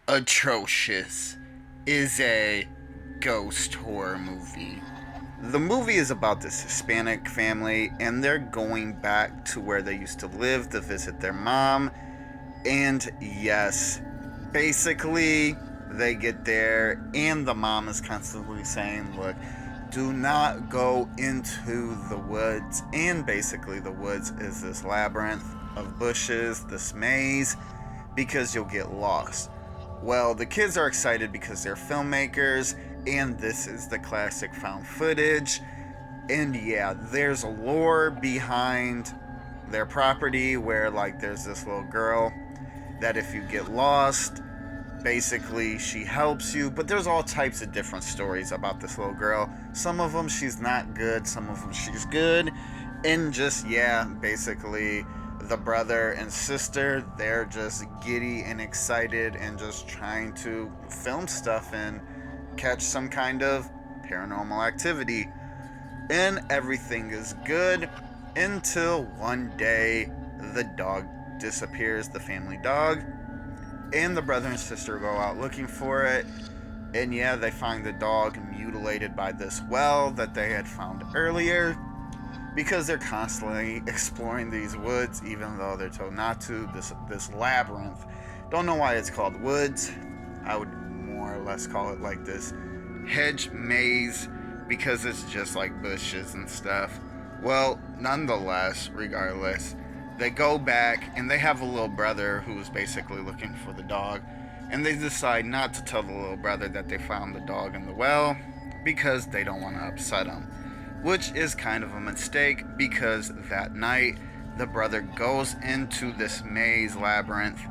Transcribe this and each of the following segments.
Atrocious is a ghost horror movie. The movie is about this Hispanic family, and they're going back to where they used to live to visit their mom. And yes, basically, they get there, and the mom is constantly saying, look, do not go into the woods. And basically, the woods is this labyrinth of bushes, this maze, because you'll get lost. Well, the kids are excited because they're filmmakers, and this is the classic found footage. And yeah, there's a lore behind their property where, like, there's this little girl that if you get lost, basically she helps you. But there's all types of different stories about this little girl. Some of them she's not good, some of them she's good. And just, yeah, basically the brother and sister, they're just giddy and excited and just trying to film stuff and catch some kind of paranormal activity. And everything is good until one day the dog disappears, the family dog, and the brother and sister go out looking for it. And yeah, they find the dog mutilated by this well that they had found earlier, because they're constantly exploring these woods even though they're told not to. This labyrinth, don't know why it's called woods. I would more or less call it like this hedge maze, because it's just like bushes and stuff. Well, nonetheless, regardless, they go back and they have a little brother who is basically looking for the dog, and they decide not to tell the little brother that they found the dog in the well because they don't want to upset him, which is kind of a mistake, because that night the brother goes into this maze labyrinth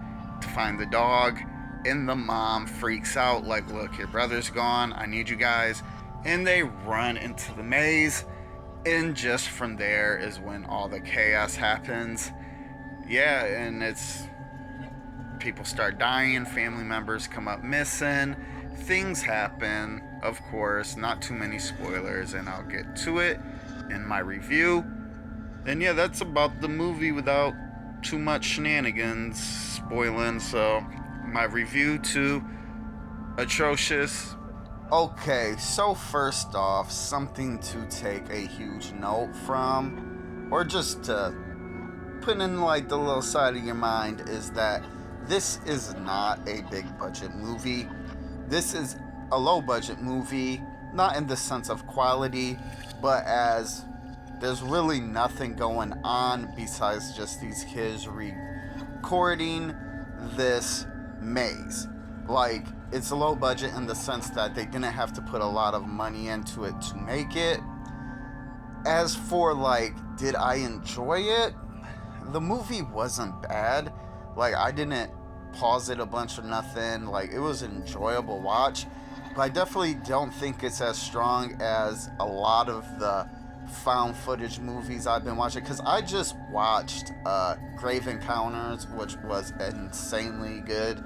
to find the dog, and the mom freaks out like, look, your brother's gone, I need you guys. And they run into the maze, and just from there is when all the chaos happens. Yeah, and it's people start dying, family members come up missing, things happen, of course, not too many spoilers, and I'll get to it in my review. And yeah, that's about the movie without too much shenanigans spoiling. So my review to Atrocious. Okay, so first off, something to take a huge note from, or just to put in like the little side of your mind, is that this is not a big budget movie. This is a low budget movie, not in the sense of quality, but as there's really nothing going on besides just these kids recording this maze. Like, it's a low budget in the sense that they didn't have to put a lot of money into it to make it. As for, like, did I enjoy it? The movie wasn't bad. Like, I didn't pause it a bunch or nothing. Like, it was an enjoyable watch. But I definitely don't think it's as strong as a lot of the found footage movies I've been watching. Because I just watched Grave Encounters, which was insanely good.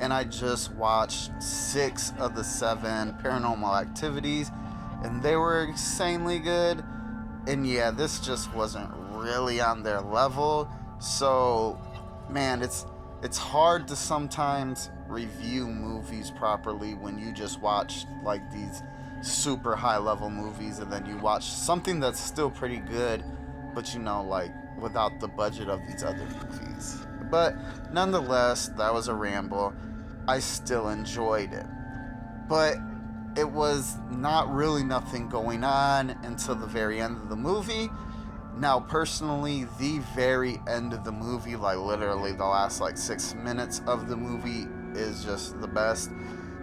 And I just watched 6 of the 7 paranormal activities, and they were insanely good. And yeah, this just wasn't really on their level. So, man, it's hard to sometimes review movies properly when you just watch like these super high level movies, and then you watch something that's still pretty good, but you know, like, without the budget of these other movies. But nonetheless, that was a ramble. I still enjoyed it. But it was not really nothing going on until the very end of the movie. Now, personally, the very end of the movie, like literally the last like 6 minutes of the movie, is just the best.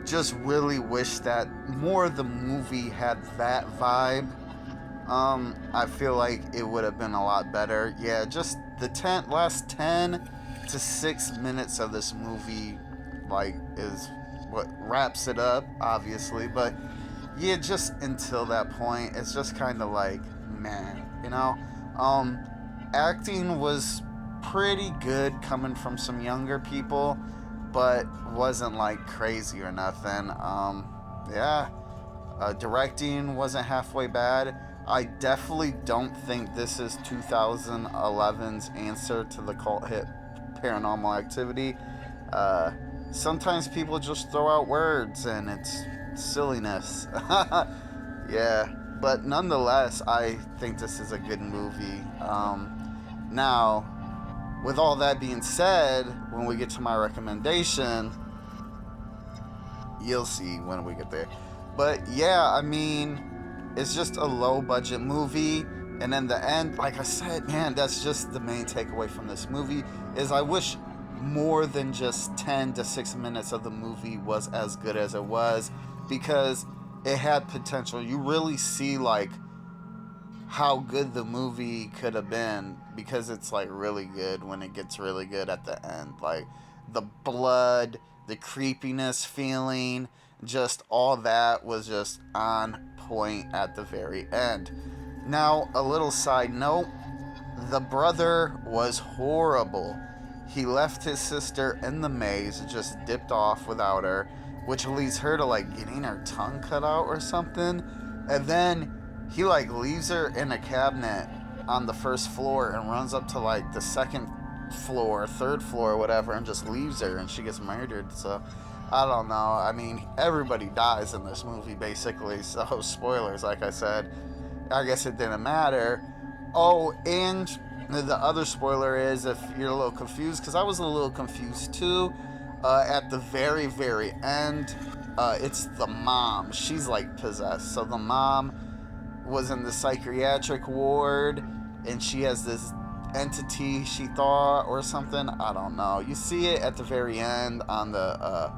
Just really wish that more of the movie had that vibe. I feel like it would have been a lot better. Yeah, just the last 10 to 6 minutes of this movie, like, is what wraps it up, obviously. But yeah, just until that point, it's just kind of like, man, you know. Um, Acting was pretty good coming from some younger people, but wasn't like crazy or nothing. Yeah, directing wasn't halfway bad. I definitely don't think this is 2011's answer to the cult hit Paranormal Activity. Uh, sometimes people just throw out words and it's silliness. Yeah, but nonetheless, I think this is a good movie. Now, with all that being said, when we get to my recommendation, you'll see when we get there. But yeah, I mean, it's just a low budget movie. And in the end, like I said, man, that's just the main takeaway from this movie is I wish more than just 10 to 6 minutes of the movie was as good as it was because it had potential. You really see like how good the movie could have been because it's like really good when it gets really good at the end. Like the blood, the creepiness feeling, just all that was just on point at the very end. Now, a little side note, the brother was horrible. He left his sister in the maze, just dipped off without her, which leads her to like getting her tongue cut out or something. And then he like leaves her in a cabinet on the first floor and runs up to like the second floor, third floor, whatever, and just leaves her and she gets murdered. So I don't know. I mean, everybody dies in this movie basically. So spoilers, like I said. I guess it didn't matter. Oh, and the other spoiler is if you're a little confused, because I was a little confused too. At the very, very end, it's the mom. She's like possessed. So the mom was in the psychiatric ward, and she has this entity she thought or something. I don't know. You see it at the very end on the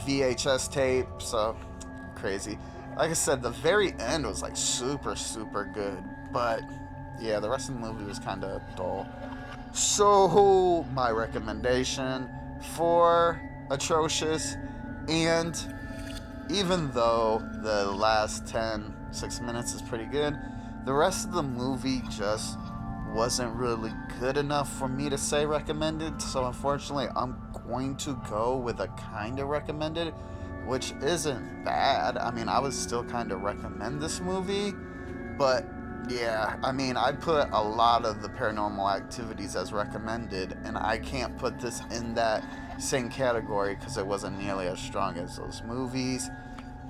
VHS tape. So crazy. Like I said, the very end was like super, super good. But yeah, the rest of the movie was kind of dull. So, my recommendation for Atrocious, and even though the last 6 minutes is pretty good, the rest of the movie just wasn't really good enough for me to say recommended. So, unfortunately, I'm going to go with a kind of recommended, which isn't bad. I mean, I would still kind of recommend this movie, but yeah, I mean, I'd put a lot of the Paranormal Activities as recommended, and I can't put this in that same category because it wasn't nearly as strong as those movies.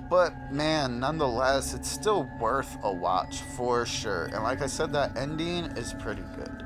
But man, nonetheless, it's still worth a watch for sure. And like I said, that ending is pretty good.